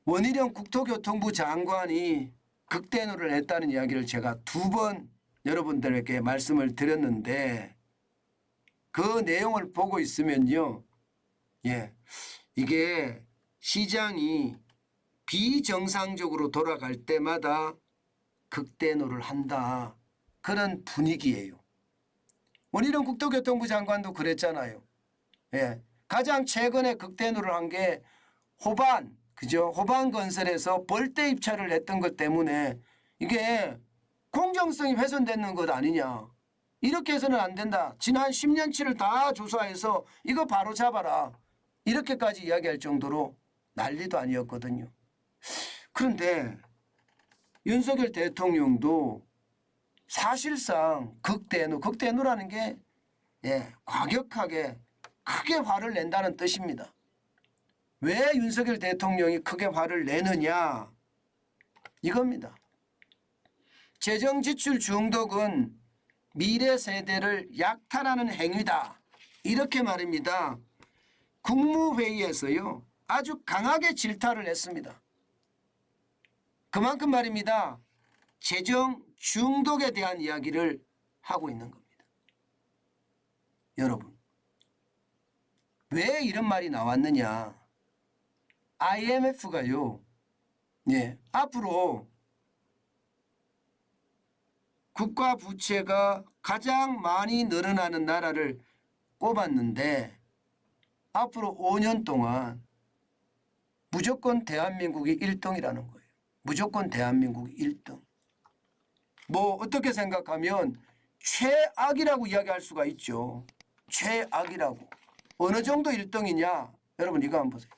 원희룡 국토교통부 장관이 극대노를 했다는 이야기를 제가 2번 여러분들에게 말씀을 드렸는데 그 내용을 보고 있으면요. 이게 시장이 비정상적으로 돌아갈 때마다 극대노를 한다. 그런 분위기예요. 원희룡 국토교통부 장관도 그랬잖아요. 가장 최근에 극대노를 한 게 호반, 그죠? 호반 건설에서 벌떼 입찰을 했던 것 때문에 이게 공정성이 훼손되는 것 아니냐. 이렇게 해서는 안 된다. 지난 10년치를 다 조사해서 이거 바로 잡아라. 이렇게까지 이야기할 정도로 난리도 아니었거든요. 그런데 윤석열 대통령도 사실상 극대노라는 게 과격하게 크게 화를 낸다는 뜻입니다. 왜 윤석열 대통령이 크게 화를 내느냐 이겁니다. 재정지출 중독은 미래 세대를 약탈하는 행위다. 이렇게 말입니다. 국무회의에서요 아주 강하게 질타를 했습니다. 그만큼 말입니다. 재정 중독에 대한 이야기를 하고 있는 겁니다. 여러분 왜 이런 말이 나왔느냐. IMF가요 앞으로 국가 부채가 가장 많이 늘어나는 나라를 꼽았는데 앞으로 5년 동안 무조건 대한민국이 1등이라는 거예요. 무조건 대한민국이 1등. 뭐 어떻게 생각하면 최악이라고 이야기할 수가 있죠. 최악이라고. 어느 정도 1등이냐. 여러분 이거 한번 보세요.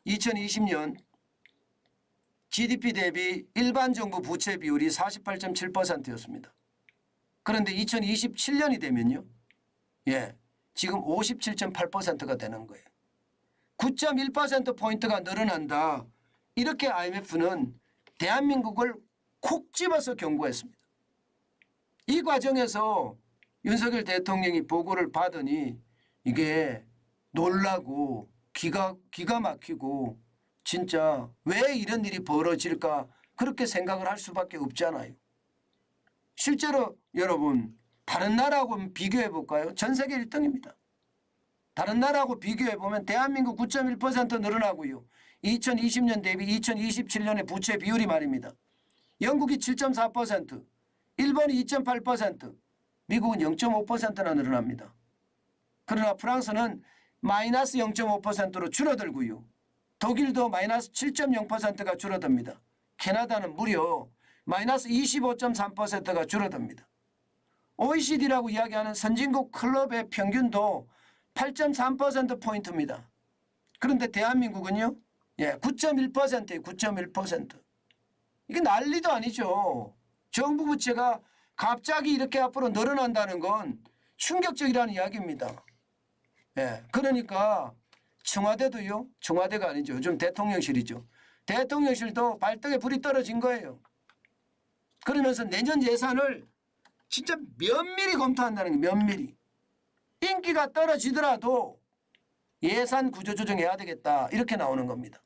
2020년 GDP 대비 일반 정부 부채 비율이 48.7%였습니다. 그런데 2027년이 되면요. 지금 57.8%가 되는 거예요. 9.1%포인트가 늘어난다. 이렇게 IMF는 대한민국을 콕 집어서 경고했습니다. 이 과정에서 윤석열 대통령이 보고를 받으니 이게 놀라고 기가 막히고 진짜 왜 이런 일이 벌어질까 그렇게 생각을 할 수밖에 없잖아요. 실제로 여러분 다른 나라하고 비교해 볼까요? 전 세계 1등입니다. 다른 나라하고 비교해 보면 대한민국 9.1% 늘어나고요. 2020년 대비 2027년의 부채 비율이 말입니다. 영국이 7.4%, 일본이 2.8%, 미국은 0.5%나 늘어납니다. 그러나 프랑스는 마이너스 0.5%로 줄어들고요. 독일도 마이너스 7.0%가 줄어듭니다. 캐나다는 무려 마이너스 25.3%가 줄어듭니다. OECD라고 이야기하는 선진국 클럽의 평균도 8.3%포인트입니다. 그런데 대한민국은요? 9.1%예요. 9.1%. 이게 난리도 아니죠. 정부 부채가 갑자기 이렇게 앞으로 늘어난다는 건 충격적이라는 이야기입니다. 그러니까 청와대도요. 청와대가 아니죠. 요즘 대통령실이죠. 대통령실도 발등에 불이 떨어진 거예요. 그러면서 내년 예산을 진짜 면밀히 검토한다는 게 면밀히. 인기가 떨어지더라도 예산 구조조정해야 되겠다. 이렇게 나오는 겁니다.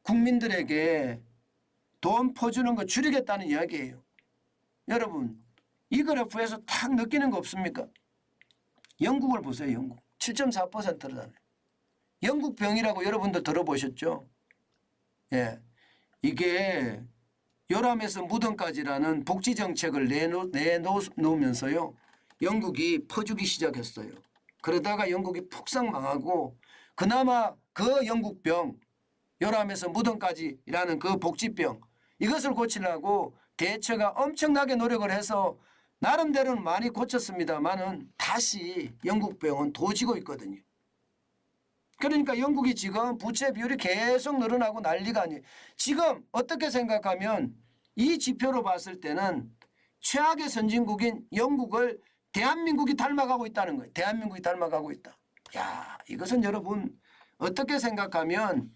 국민들에게 돈 퍼주는 거 줄이겠다는 이야기예요. 여러분 이 그래프에서 딱 느끼는 거 없습니까? 영국을 보세요. 영국 7.4%잖아요. 영국 병이라고 여러분들 들어보셨죠? 이게 요람에서 무덤까지라는 복지정책을 내놓으면서요. 영국이 퍼주기 시작했어요. 그러다가 영국이 폭삭 망하고 그나마 그 영국병 요람에서 무덤까지라는 그 복지병 이것을 고치려고 대처가 엄청나게 노력을 해서 나름대로는 많이 고쳤습니다만은 다시 영국병은 도지고 있거든요. 그러니까 영국이 지금 부채 비율이 계속 늘어나고 난리가 아니에요. 지금 어떻게 생각하면 이 지표로 봤을 때는 최악의 선진국인 영국을 대한민국이 닮아가고 있다는 거예요. 대한민국이 닮아가고 있다. 야, 이것은 여러분 어떻게 생각하면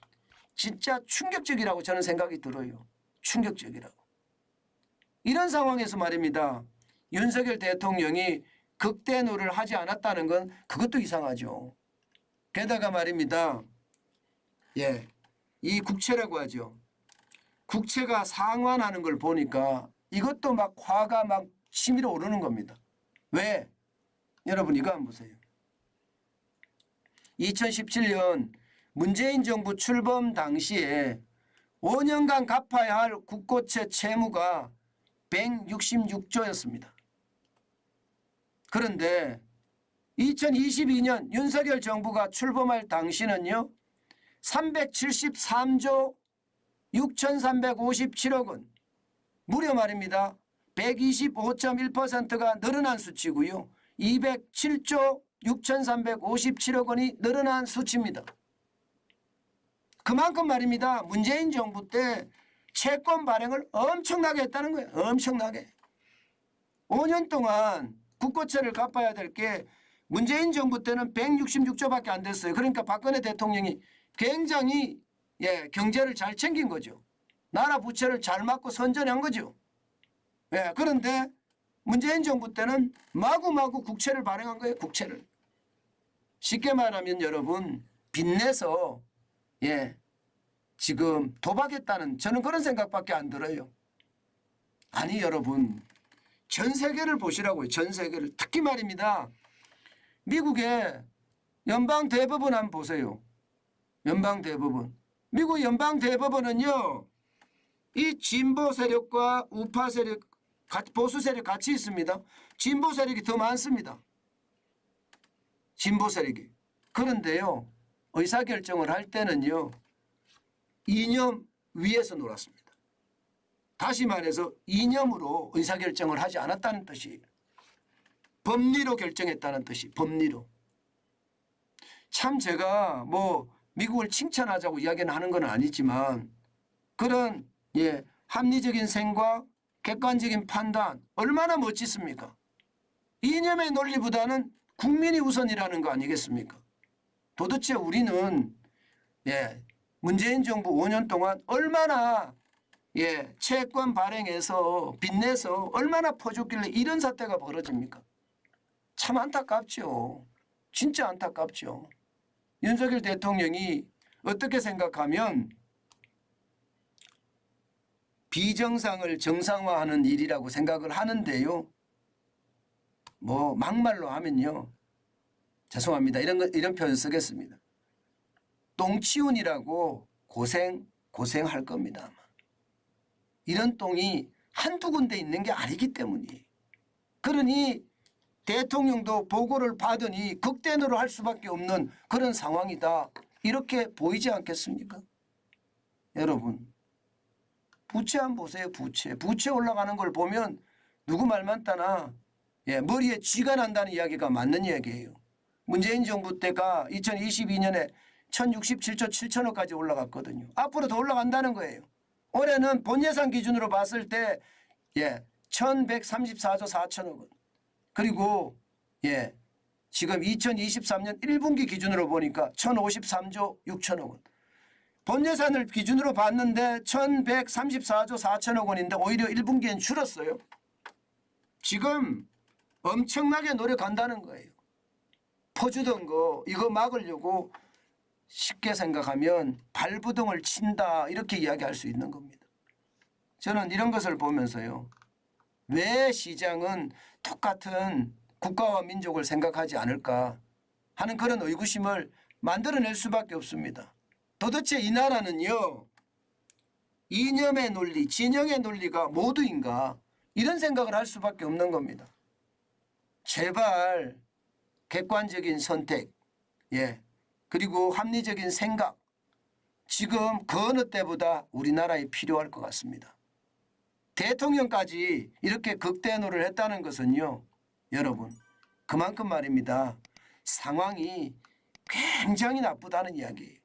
진짜 충격적이라고 저는 생각이 들어요. 충격적이라고. 이런 상황에서 말입니다. 윤석열 대통령이 극대노를 하지 않았다는 건 그것도 이상하죠. 게다가 말입니다. 예, 이 국채라고 하죠. 국채가 상환하는 걸 보니까 이것도 막 화가 막 치밀어 오르는 겁니다. 왜? 여러분 이거 한번 보세요. 2017년 문재인 정부 출범 당시에 5년간 갚아야 할 국고채 채무가 166조였습니다. 그런데 2022년 윤석열 정부가 출범할 당시는요. 373조 6,357억 원. 무려 말입니다. 125.1%가 늘어난 수치고요. 207조 6,357억 원이 늘어난 수치입니다. 그만큼 말입니다. 문재인 정부 때 채권 발행을 엄청나게 했다는 거예요. 엄청나게. 5년 동안 국고채를 갚아야 될 게 문재인 정부 때는 166조밖에 안 됐어요. 그러니까 박근혜 대통령이 굉장히 경제를 잘 챙긴 거죠. 나라 부채를 잘 막고 선전한 거죠. 그런데 문재인 정부 때는 마구마구 국채를 발행한 거예요. 국채를. 쉽게 말하면 여러분 빚내서 지금 도박했다는 저는 그런 생각밖에 안 들어요. 아니 여러분 전 세계를 보시라고요. 전 세계를. 특히 말입니다. 미국의 연방대법원 한번 보세요. 연방대법원. 미국 연방대법원은요. 이 진보 세력과 우파 세력, 보수 세력 같이 있습니다. 진보 세력이 더 많습니다. 진보 세력이. 그런데요. 의사결정을 할 때는요. 이념 위에서 놀았습니다. 다시 말해서 이념으로 의사결정을 하지 않았다는 뜻이에요. 법리로 결정했다는 뜻이 법리로. 참 제가 뭐 미국을 칭찬하자고 이야기는 하는 건 아니지만 그런 합리적인 생각, 객관적인 판단 얼마나 멋지습니까? 이념의 논리보다는 국민이 우선이라는 거 아니겠습니까? 도대체 우리는 문재인 정부 5년 동안 얼마나 채권 발행해서 빚내서 얼마나 퍼줬길래 이런 사태가 벌어집니까? 참 안타깝죠. 진짜 안타깝죠. 윤석열 대통령이 어떻게 생각하면 비정상을 정상화하는 일이라고 생각을 하는데요. 뭐 막말로 하면요. 죄송합니다. 이런 표현 쓰겠습니다. 똥치운이라고 고생할 겁니다. 아마. 이런 똥이 한두 군데 있는 게 아니기 때문이에요. 그러니 대통령도 보고를 받으니 극대노를 할 수밖에 없는 그런 상황이다. 이렇게 보이지 않겠습니까? 여러분 부채 한번 보세요. 부채 올라가는 걸 보면 누구 말 많다나 머리에 쥐가 난다는 이야기가 맞는 이야기예요. 문재인 정부 때가 2022년에 1067조 7천억까지 올라갔거든요. 앞으로 더 올라간다는 거예요. 올해는 본예산 기준으로 봤을 때 1134조 4천억 원. 그리고 지금 2023년 1분기 기준으로 보니까 1053조 6천억 원. 본예산을 기준으로 봤는데 1134조 4천억 원인데 오히려 1분기엔 줄었어요. 지금 엄청나게 노력한다는 거예요. 퍼주던 거 이거 막으려고 쉽게 생각하면 발부동을 친다 이렇게 이야기할 수 있는 겁니다. 저는 이런 것을 보면서요. 왜 시장은 똑같은 국가와 민족을 생각하지 않을까 하는 그런 의구심을 만들어낼 수밖에 없습니다. 도대체 이 나라는요. 이념의 논리, 진영의 논리가 모두인가 이런 생각을 할 수밖에 없는 겁니다. 제발 객관적인 선택 그리고 합리적인 생각 지금 그 어느 때보다 우리나라에 필요할 것 같습니다. 대통령까지 이렇게 극대노를 했다는 것은요. 여러분 그만큼 말입니다. 상황이 굉장히 나쁘다는 이야기예요.